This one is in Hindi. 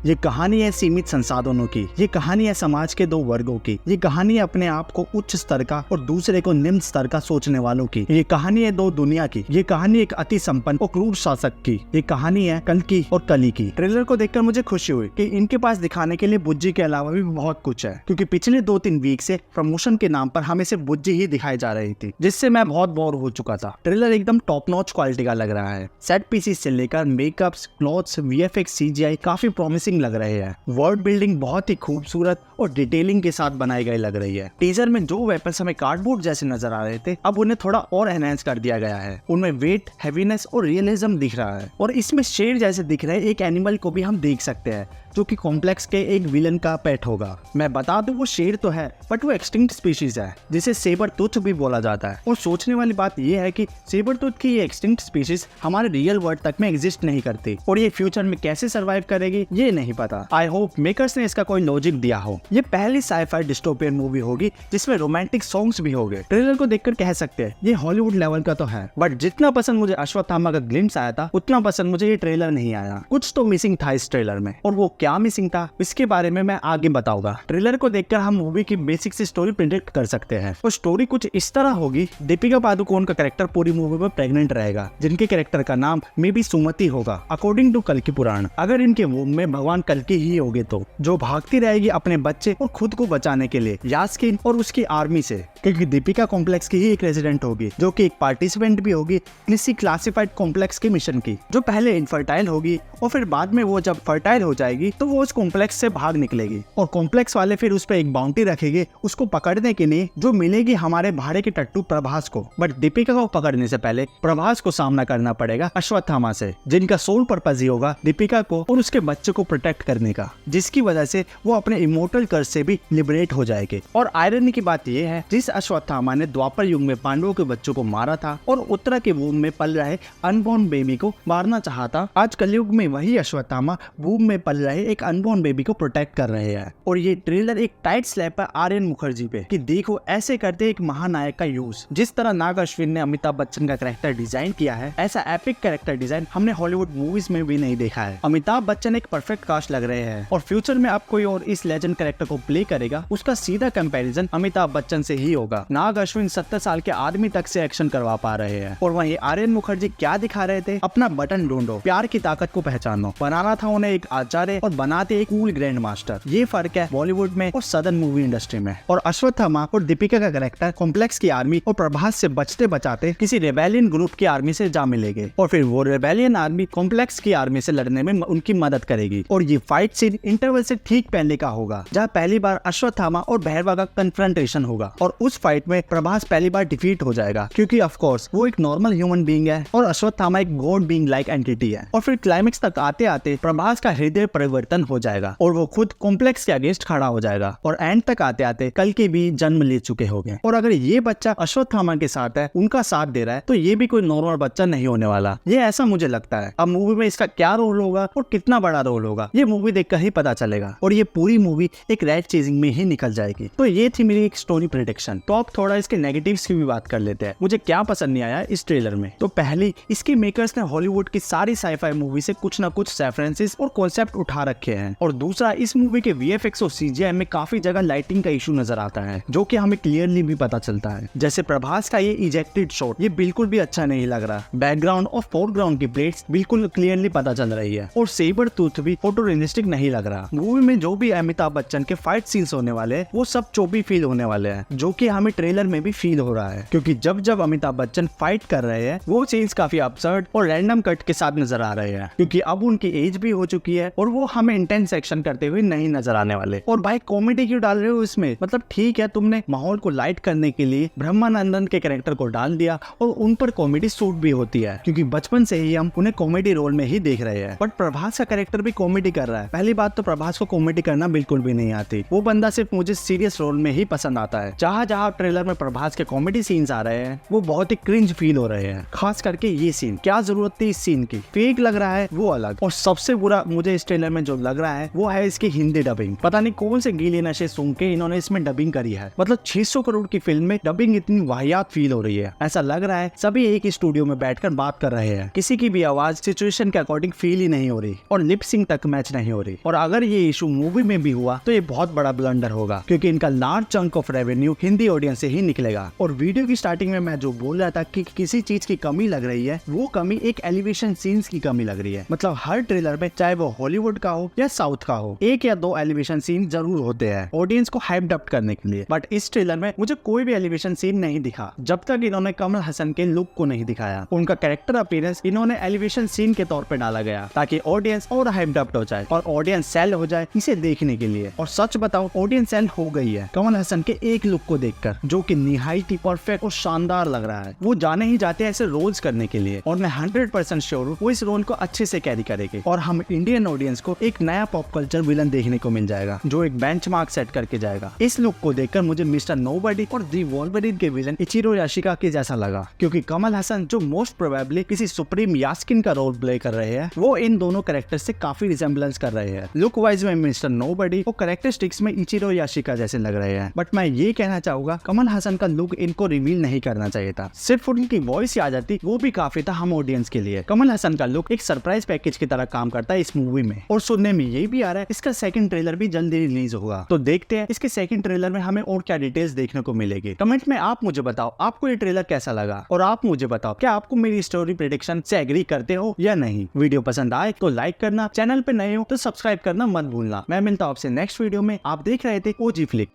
ये कहानी है सीमित संसाधनों की, ये कहानी है समाज के दो वर्गों की, ये कहानी है अपने आप को उच्च स्तर का और दूसरे को निम्न स्तर का सोचने वालों की, ये कहानी है दो दुनिया की, ये कहानी एक अति संपन्न और क्रूर शासक की, ये कहानी है कल्कि और कली की। ट्रेलर को देखकर मुझे खुशी हुई कि इनके पास दिखाने के लिए बुज्जी के अलावा भी बहुत कुछ है, क्योंकि पिछले 2-3 वीक से प्रमोशन के नाम पर हमें सिर्फ बुज्जी ही दिखाई जा रही थी, जिससे मैं बहुत बोर हो चुका था। ट्रेलर एकदम टॉप नॉच क्वालिटी का लग रहा है। सेट पीसेस से लेकर मेकअप्स, क्लॉथ्स, वीएफएक्स, सीजीआई काफी प्रॉमिसिंग लग रहे हैं। वर्ल्ड बिल्डिंग बहुत ही खूबसूरत और डिटेलिंग के साथ बनाई गई लग रही है। टीजर में जो वेपन्स हमें कार्डबोर्ड जैसे नजर आ रहे थे, अब उन्हें थोड़ा और एनहांस कर दिया गया है। उनमें वेट, हैवीनेस और रियलिज्म दिख रहा है, और इसमें शेर जैसे दिख रहे एक एनिमल को भी हम देख सकते हैं, जो कि कॉम्प्लेक्स के एक विलन का पेट होगा। मैं बता दूं, वो शेर तो है बट वो एक्सटिंक्ट स्पीशीज है, जिसे सेबर टूथ भी बोला जाता है। और सोचने वाली बात यह है कि सेबर टूथ की ये एक्सटिंक्ट स्पीशीज हमारे रियल वर्ल्ड तक में एग्जिस्ट नहीं करती, और ये फ्यूचर में कैसे सर्वाइव करेगी ये नहीं पता। आई होप मेकर्स ने इसका कोई लॉजिक दिया हो। ये पहली साइफाई डिस्टोपियन मूवी होगी जिसमें रोमांटिक सॉन्ग्स भी होंगे। ट्रेलर को देखकर कह सकते हैं ये हॉलीवुड लेवल का तो है, बट जितना पसंद मुझे अश्वत्थामा का ग्लिम्स आया था, उतना पसंद मुझे ये ट्रेलर नहीं आया। कुछ तो मिसिंग था इस ट्रेलर में, और वो क्या मिसिंग था इसके बारे में मैं आगे बताऊंगा। ट्रेलर को देखकर हम मूवी की बेसिक सी स्टोरी प्रेडिक्ट कर सकते हैं, और स्टोरी कुछ इस तरह होगी। दीपिका पादुकोण का कैरेक्टर पूरी मूवी में प्रेग्नेंट रहेगा, जिनके कैरेक्टर का नाम मे बी सुमति होगा अकॉर्डिंग टू कल्कि पुराण। अगर इनके वोम में भगवान कल्कि ही होगे तो, जो भागती रहेगी अपने बच्चे और खुद को बचाने के लिए यास्किन और उसकी आर्मी से, क्योंकि दीपिका कॉम्प्लेक्स की ही एक रेजिडेंट होगी, जो कि एक पार्टिसिपेंट भी होगी किसी क्लासिफाइड कॉम्प्लेक्स के मिशन की, जो पहले इनफर्टाइल होगी और फिर बाद में वो जब फर्टाइल हो जाएगी तो वो उस कॉम्प्लेक्स से भाग निकलेगी, और कॉम्प्लेक्स वाले फिर उस पर एक बाउंटी रखेंगे उसको पकड़ने के लिए, जो मिलेगी हमारे भाड़े के टट्टू प्रभास को। बट दीपिका को पकड़ने से पहले प्रभास को सामना करना पड़ेगा अश्वत्थामा से, जिनका सोल पर्पस ही होगा दीपिका को और उसके बच्चे को प्रोटेक्ट करने का, जिसकी वजह से वो अपने इमोर्टल कर्स से भी लिबरेट हो जाएंगे। और आयरनी की बात यह है, जिस अश्वत्थामा ने द्वापर युग में पांडवों के बच्चों को मारा था और उत्तरा के वूम में पल रहे अनबॉर्न बेबी को मारना चाहता, आज कलयुग में वही अश्वत्थामा वूम में पल रहे एक अनबॉर्न बेबी को प्रोटेक्ट कर रहे हैं। और ये ट्रेलर एक टाइट स्लैप है आर्यन मुखर्जी पे कि देखो ऐसे करते एक महानायक का यूज। जिस तरह नाग अश्विन ने अमिताभ बच्चन का कैरेक्टर डिजाइन किया है, ऐसा एपिक कैरेक्टर डिजाइन हमने हॉलीवुड मूवीज में भी नहीं देखा है। अमिताभ बच्चन एक परफेक्ट कास्ट लग रहे हैं, और फ्यूचर में अब कोई और इस लेजेंड कैरेक्टर को प्ले करेगा, उसका सीधा कंपैरिजन अमिताभ बच्चन से ही होगा। नाग अश्विन 70 साल के आदमी तक से एक्शन करवा पा रहे हैं, और वहीं आर्यन मुखर्जी क्या दिखा रहे थे, अपना बटन ढूंढो, प्यार की ताकत को पहचानो। बनाना था उन्हें एक आचार्य और बनाते एक कूल ग्रैंड मास्टर। ये फर्क है बॉलीवुड में और सदर्न मूवी इंडस्ट्री में। और अश्वत्थामा और दीपिका का कैरेक्टर कॉम्प्लेक्स की आर्मी और प्रभास से बचते बचाते किसी रेबेलियन ग्रुप की आर्मी से जा मिलेंगे, और फिर वो रेबेलियन आर्मी कॉम्प्लेक्स की आर्मी से लड़ने में उनकी मदद करेगी। और ये फाइट सीन इंटरवल से ठीक पहले का होगा, जहाँ पहली बार अश्वत्थामा और भैरवा का कन्फ्रंटेशन होगा, और उस फाइट में प्रभास पहली बार डिफीट हो जाएगा, क्योंकि ऑफ कोर्स वो एक नॉर्मल ह्यूमन बीइंग है और अश्वत्थामा एक गॉड बीइंग लाइक एंटिटी है। और फिर क्लाइमेक्स तक आते आते प्रभास का हृदय परिवर्तन हो जाएगा और वो खुद कॉम्प्लेक्स के अगेंस्ट खड़ा हो जाएगा, और एंड तक आते आते कल्कि भी जन्म ले चुके होंगे। और अगर ये बच्चा अश्वत्थामा के साथ है, उनका साथ दे रहा है, तो ये भी कोई नॉर्मल बच्चा नहीं होने वाला, ये ऐसा मुझे लगता है। अब मूवी में इसका क्या रोल होगा और कितना बड़ा रोल होगा, ये मूवी देखकर ही पता चलेगा, और ये पूरी मूवी एक रैट चेजिंग में ही निकल जाएगी। तो ये थी मेरी एक स्टोरी प्रेडिक्शन। तो अब थोड़ा इसके नेगेटिव्स की भी बात कर लेते हैं। मुझे क्या पसंद नहीं आया इस ट्रेलर में, तो पहले इसके मेकर्स ने हॉलीवुड की सारी साइफाई मूवी से कुछ ना कुछ रेफरेंसेस और कॉन्सेप्ट उठा रखे हैं, और दूसरा इस मूवी के वीएफएक्स और सीजीआई में काफी जगह लाइटिंग का इशू नजर आता है, जो कि हमें क्लियरली भी पता चलता है। जैसे प्रभास का ये इजेक्टेड शॉट, ये बिल्कुल भी अच्छा नहीं लग रहा। बैकग्राउंड और फोरग्राउंड की प्लेट्स बिल्कुल क्लियरली पता चल रही है, और सेबर टूथ भी फोटोरियलिस्टिक नहीं लग रहा। मूवी में जो भी अमिताभ बच्चन के फाइट सीन्स होने वाले हैं, वो सब चोपी फील होने वाले हैं, जो कि हमें ट्रेलर में भी फील हो रहा है, क्योंकि जब जब अमिताभ बच्चन फाइट कर रहे हैं, वो सीन्स काफी absurd और रैंडम कट के साथ नजर आ रहे हैं, क्योंकि अब उनकी एज भी हो चुकी है, और वो हमें इंटेंस एक्शन करते हुए नहीं नजर आने वाले। और भाई कॉमेडी क्यों डाल रहे हो इसमें? मतलब ठीक है, तुमने माहौल को लाइट करने के लिए ब्रह्मानंदन के कैरेक्टर को डाल दिया, और उन पर कॉमेडी सूट भी होती है, क्योंकि बचपन से ही हम उन्हें कॉमेडी रोल में ही देख रहे हैं। बट प्रभास का कैरेक्टर भी कॉमेडी कर रहा है। पहली बात तो प्रभास को कॉमेडी करना बिल्कुल भी नहीं आती, वो बंदा सिर्फ मुझे सीरियस रोल में ही पसंद आता है। जहाँ जहाँ ट्रेलर में प्रभास के कॉमेडी सीन्स आ रहे हैं, वो बहुत ही क्रिंज फील हो रहे हैं, खास करके ये सीन। क्या जरूरत थी इस सीन की? फेक लग रहा है वो अलग, और सबसे बुरा मुझे इस ट्रेलर में जो लग रहा है वो है इसकी हिंदी डबिंग। पता नहीं कौन से गीले नशे सूंघ के इन्होंने इसमें डबिंग करी है। मतलब 600 करोड़ की फिल्म में डबिंग इतनी वाहियात फील हो रही है। ऐसा लग रहा है सभी एक ही स्टूडियो में बैठकर बात कर रहे हैं, किसी की भी आवाज सिचुएशन के अकॉर्डिंग फील ही नहीं हो रही। और लिप सिंक तक मैच नहीं हो रही, और अगर ये इशू मूवी में भी हुआ तो ये बहुत बड़ा ब्लंडर होगा, क्योंकि इनका large chunk of revenue Hindi audience से ही निकलेगा। और वीडियो की स्टार्टिंग में मैं जो बोल रहा था कि किसी चीज की कमी लग रही है, वो कमी एक एलिवेशन सीन्स की कमी लग रही है। मतलब हर ट्रेलर में, चाहे वो हॉलीवुड का हो या साउथ का हो, 1 या 2 एलिवेशन सीन जरूर होते हैं ऑडियंस को हाइप्ड अप करने के लिए। बट इस ट्रेलर में मुझे कोई भी एलिवेशन सीन नहीं दिखा, जब तक इन्होंने कमल हसन के लुक को नहीं दिखाया। उनका कैरेक्टर अपीयरेंस इन्होंने एलिवेशन सीन के तौर पे डाला गया, ताकि ऑडियंस और हाइप्ड अप हो जाए और ऑडियंस सेल हो जाए इसे देखने के लिए। और सच बताओ, ऑडियंस सेल हो गई है कमल हसन के एक लुक को देखकर, जो कि निहायत ही परफेक्ट और शानदार लग रहा है। वो जाने ही जाते हैं ऐसे रोल्स करने के लिए, और मैं 100% श्योर हूँ वो इस रोल को अच्छे से कैरी करेंगे, और हम इंडियन ऑडियंस को एक नया पॉप कल्चर विलन देखने को मिल जाएगा, जो एक बेंचमार्क सेट करके जाएगा। इस लुक को देखकर मुझे मिस्टर नोबडी और दी वोल्वरिन के विलन इचिरो याशिका के जैसा लगा, क्योंकि कमल हसन जो मोस्ट प्रोबेबली किसी सुप्रीम यास्किन का रोल प्ले कर रहे हैं, वो इन दोनों कैरेक्टर से काफी रिसेम्बलेंस कर रहे हैं। लुक वाइज में मिस्टर नोबडी और कैरेक्टरिस्टिक्स में इचिरो याशिका जैसे लग रहे हैं। बट मैं ये कहना चाहूंगा, कमल हसन का लुक इनको रिवील नहीं करना चाहिए था, सिर्फ उनकी वॉइस आ जाती वो भी काफी था हम ऑडियंस के लिए। कमल हसन का लुक एक सरप्राइज पैकेज की तरह काम करता है इस मूवी में, और सुनने में ये भी आ रहा है इसका सेकंड ट्रेलर भी जल्दी रिलीज होगा। तो देखते हैं इसके सेकंड ट्रेलर में हमें और क्या डिटेल्स देखने को मिलेगी। कमेंट में आप मुझे बताओ आपको ये ट्रेलर कैसा लगा, और आप मुझे बताओ क्या आपको मेरी स्टोरी प्रेडिक्शन से एग्री करते हो या नहीं। वीडियो पसंद आए तो लाइक करना, चैनल पे नए हो तो सब्सक्राइब करना मत भूलना। मैं मिलता हूं आपसे नेक्स्ट वीडियो में। आप देख रहे थे ओजी फ्लिक।